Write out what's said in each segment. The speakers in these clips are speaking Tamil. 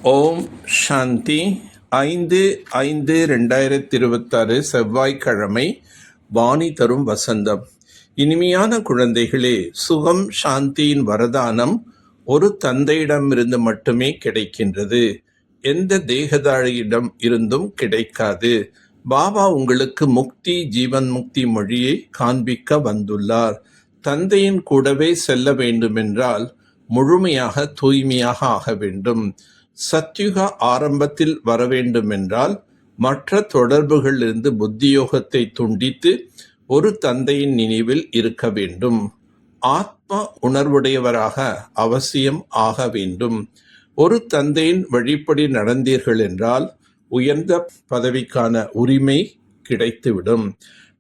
ஓம் சாந்தி. 5/5/2026 செவ்வாய்க்கிழமை. வாணி தரும் வசந்தம். இனிமையான குழந்தைகளே, சுகம் சாந்தியின் வரதானம் ஒரு தந்தையிடமிருந்து மட்டுமே கிடைக்கின்றது. எந்த தேகதாரியிடம் இருந்தும் கிடைக்காது. பாபா உங்களுக்கு முக்தி, ஜீவன் முக்தி மொழியை காண்பிக்க வந்துள்ளார். தந்தையின் கூடவே செல்ல வேண்டுமென்றால் முழுமையாக தூய்மையாக ஆக வேண்டும். சத்யுக ஆரம்பத்தில் வரவேண்டுமென்றால் மற்ற தொடர்புகளிலிருந்து புத்தியோகத்தை துண்டித்து ஒரு தந்தையின் நினைவில் இருக்க வேண்டும். ஆத்ம உணர்வுடையவராக அவசியம் ஆக வேண்டும். ஒரு தந்தையின் வழிப்படி நடந்தீர்கள் என்றால் உயர்ந்த பதவிக்கான உரிமை கிடைத்துவிடும்.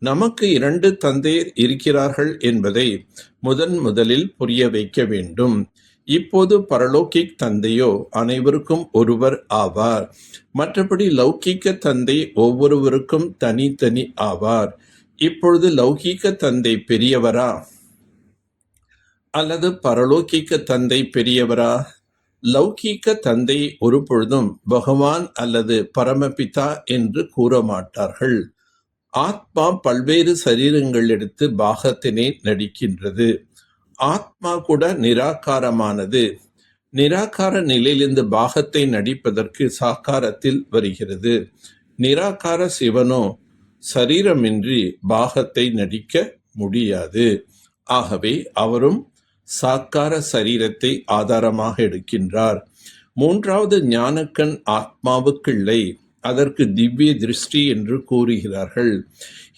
நமக்கு 2 தந்தையர் இருக்கிறார்கள் என்பதை முதலில் புரிய வைக்க வேண்டும். இப்போது பரலோகிக் தந்தையோ அனைவருக்கும் ஒருவர் ஆவார். மற்றபடி லௌகீக தந்தை ஒவ்வொருவருக்கும் தனித்தனி ஆவார். இப்பொழுது லௌகீக தந்தை பெரியவரா அல்லது பரலோகிக்க தந்தை பெரியவரா? லௌகீக தந்தை ஒரு பொழுதும் பகவான் அல்லது பரமபிதா என்று கூற மாட்டார்கள். ஆத்மா பல்வேறு சரீரங்கள் எடுத்து பாகத்தினை நடிக்கின்றது. ஆத்மா கூட நிராகாரமானது. நிராகார நிலையிலிருந்து பாகத்தை நடிப்பதற்கு சாக்காரத்தில் வருகிறது. நிராகார சிவனோ சரீரமின்றி பாகத்தை நடிக்க முடியாது. ஆகவே அவரும் சாக்கார சரீரத்தை ஆதாரமாக எடுக்கின்றார். 3வது ஞானக்கண் ஆத்மாவுக்கில்லை. அதற்கு திவ்ய திருஷ்டி என்று கூறுகிறார்கள்.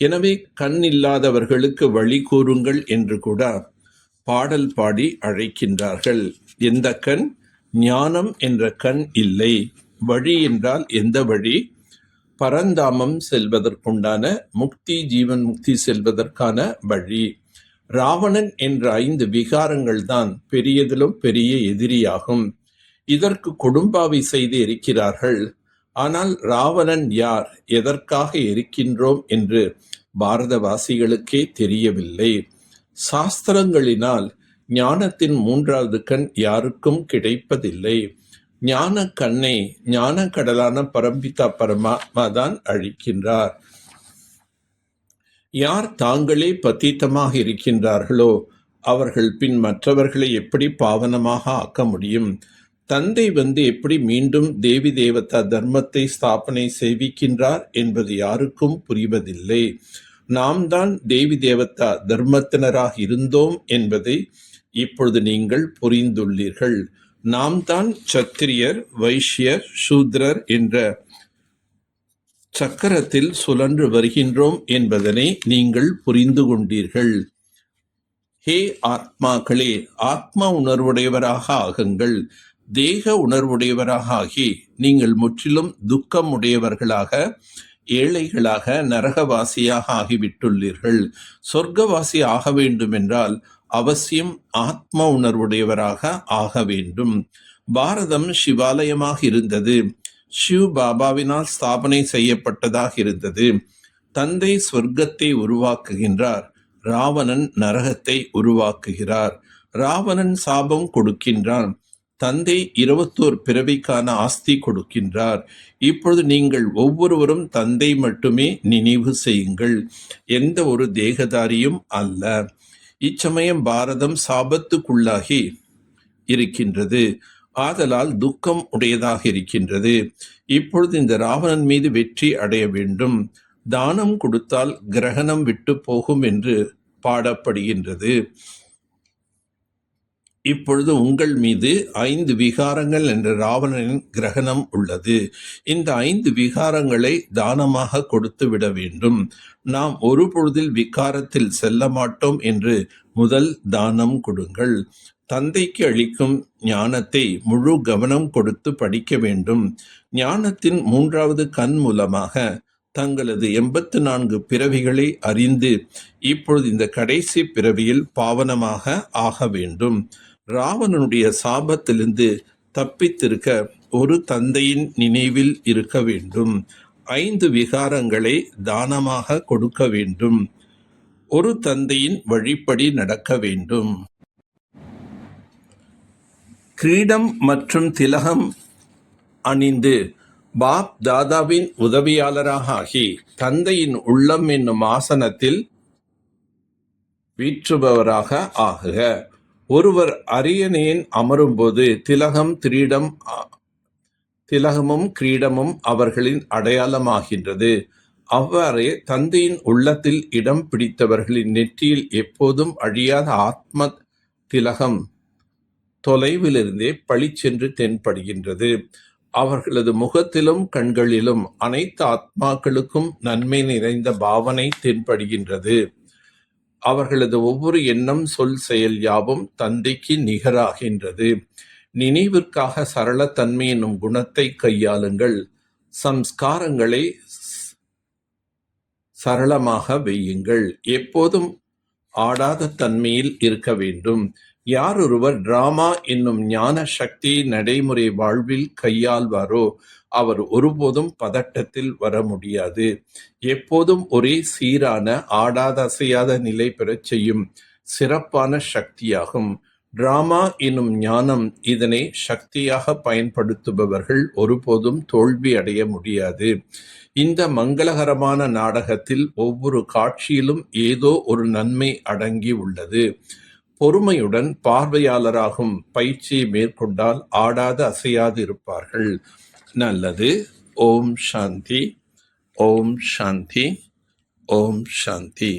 எனவே கண் இல்லாதவர்களுக்கு வழி கூறுங்கள் என்று கூட பாடல் பாடி அழைக்கின்றார்கள். எந்த கண்? ஞானம் என்ற கண் இல்லை. வழி என்றால் எந்த வழி? பரந்தாமம் செல்வதற்குண்டான முக்தி, ஜீவன் முக்தி செல்வதற்கான வழி. ராவணன் என்ற 5 விகாரங்கள் தான் பெரியதிலும் பெரிய எதிரியாகும். இதற்கு கொடும்பாவி செய்து இருக்கிறார்கள். ஆனால் ராவணன் யார், எதற்காக இருக்கின்றோம் என்று பாரதவாசிகளுக்கே தெரியவில்லை. சாஸ்திரங்களினால் ஞானத்தின் 3வது கண் யாருக்கும் கிடைப்பதில்லை. ஞான கண்ணை ஞான கடலான பரம்பிதா பரமாத்மா தான் அழிக்கின்றார். யார் தாங்களே பத்தீத்தமாக இருக்கின்றார்களோ அவர்கள் பின் மற்றவர்களை எப்படி பாவனமாக ஆக்க முடியும்? தந்தை எப்படி மீண்டும் தேவி தேவதா தர்மத்தை ஸ்தாபனை செய்விக்கின்றார் என்பது யாருக்கும் புரிவதில்லை. நாம் தான் தேவி தேவதா தர்மத்தினராக இருந்தோம் என்பதை இப்பொழுது நீங்கள் புரிந்துள்ளீர்கள். நாம் தான் சத்திரியர், வைஷ்யர், சூத்ரர் என்ற சக்கரத்தில் சுழன்று வருகின்றோம் என்பதனை நீங்கள் புரிந்து கொண்டீர்கள். ஹே ஆத்மாக்களே, ஆத்மா உணர்வுடையவராக ஆகுங்கள். தேக உணர்வுடையவராக ஆகி நீங்கள் முற்றிலும் துக்கம் உடையவர்களாக, ஏழைகளாக, நரகவாசியாக ஆகிவிட்டுள்ளீர்கள். சொர்க்கவாசி ஆக வேண்டுமென்றால் அவசியம் ஆத்மா உணர்வுடையவராக ஆக வேண்டும். பாரதம் சிவாலயமாக இருந்தது. சிவ் பாபாவினால் ஸ்தாபனை செய்யப்பட்டதாக இருந்தது. தந்தை சொர்க்கத்தை உருவாக்குகின்றார். ராவணன் நரகத்தை உருவாக்குகிறார். ராவணன் சாபம் கொடுக்கின்றான். தந்தை 21 பிறவிக்கான ஆஸ்தி கொடுக்கின்றார். இப்பொழுது நீங்கள் ஒவ்வொருவரும் தந்தை மட்டுமே நினைவு செய்யுங்கள், எந்த ஒரு தேகதாரியும் அல்ல. இச்சமயம் பாரதம் சாபத்துக்குள்ளாகி இருக்கின்றது. ஆதலால் துக்கம் உடையதாக இருக்கின்றது. இப்பொழுது இந்த ராவணன் மீது வெற்றி அடைய வேண்டும். தானம் கொடுத்தால் கிரகணம் விட்டு போகும் என்று பாடப்படுகின்றது. இப்பொழுது உங்கள் மீது 5 விகாரங்கள் என்ற ராவணனின் கிரகணம் உள்ளது. இந்த 5 விகாரங்களை தானமாக கொடுத்து விட வேண்டும். நாம் ஒரு பொழுதில் விகாரத்தில் செல்ல மாட்டோம் என்று முதல் தானம் கொடுங்கள். தந்தைக்கு அளிக்கும் ஞானத்தை முழு கவனம் கொடுத்து படிக்க வேண்டும். ஞானத்தின் 3வது கண் மூலமாக தங்களது 84 பிறவிகளை அறிந்து இப்பொழுது இந்த கடைசி பிறவியில் பாவனமாக ஆக வேண்டும். ராவணனுடைய சாபத்திலிருந்து தப்பித்திருக்க ஒரு தந்தையின் நினைவில் இருக்க வேண்டும். 5 விகாரங்களை தானமாக கொடுக்க வேண்டும். ஒரு தந்தையின் வழிப்படி நடக்க வேண்டும். கிரீடம் மற்றும் திலகம் அணிந்து பாப் தாதாவின் உதவியாளராக ஆகி தந்தையின் உள்ளம் என்னும் ஆசனத்தில் வீற்றுபவராக ஆகுக. ஒருவர் அரியணையின் அமரும்போது திலகமும் கிரீடமும் அவர்களின் அடையாளமாகின்றது. அவ்வாறே தந்தையின் உள்ளத்தில் இடம் பிடித்தவர்களின் நெற்றியில் எப்போதும் அழியாத ஆத்ம திலகம் தொலைவிலிருந்தே பளிச்சென்று தென்படுகின்றது. அவர்களது முகத்திலும் கண்களிலும் அனைத்து ஆத்மாக்களுக்கும் நன்மை நிறைந்த பாவனை தென்படுகின்றது. அவர்களது ஒவ்வொரு எண்ணம், சொல், செயல் யாவும் தந்தைக்கு நிகராகின்றது. நினைவிற்காக சரளத்தன்மை என்னும் குணத்தை கையாளுங்கள். சம்ஸ்காரங்களை சரளமாக வையுங்கள். எப்போதும் ஆடாத தன்மையில் இருக்க வேண்டும். யார் ஒருவர் டிராமா என்னும் ஞான சக்தியை நடைமுறை வாழ்வில் கையாள்வாரோ அவர் ஒருபோதும் பதட்டத்தில் வர முடியாது. எப்போதும் ஒரே சீரான ஆடாத அசையாத நிலை பெறச் செய்யும் சிறப்பான சக்தியாகும். டிராமா என்னும் ஞானம் இதனை சக்தியாக பயன்படுத்துபவர்கள் ஒருபோதும் தோல்வி அடைய முடியாது. இந்த மங்களகரமான நாடகத்தில் ஒவ்வொரு காட்சியிலும் ஏதோ ஒரு நன்மை அடங்கி உள்ளது. பொறுமையுடன் பார்வையாளராகும் பயிற்சியை மேற்கொண்டால் ஆடாது அசையாது இருப்பார்கள். நல்லது. ஓம் சாந்தி. ஓம் சாந்தி. ஓம் சாந்தி.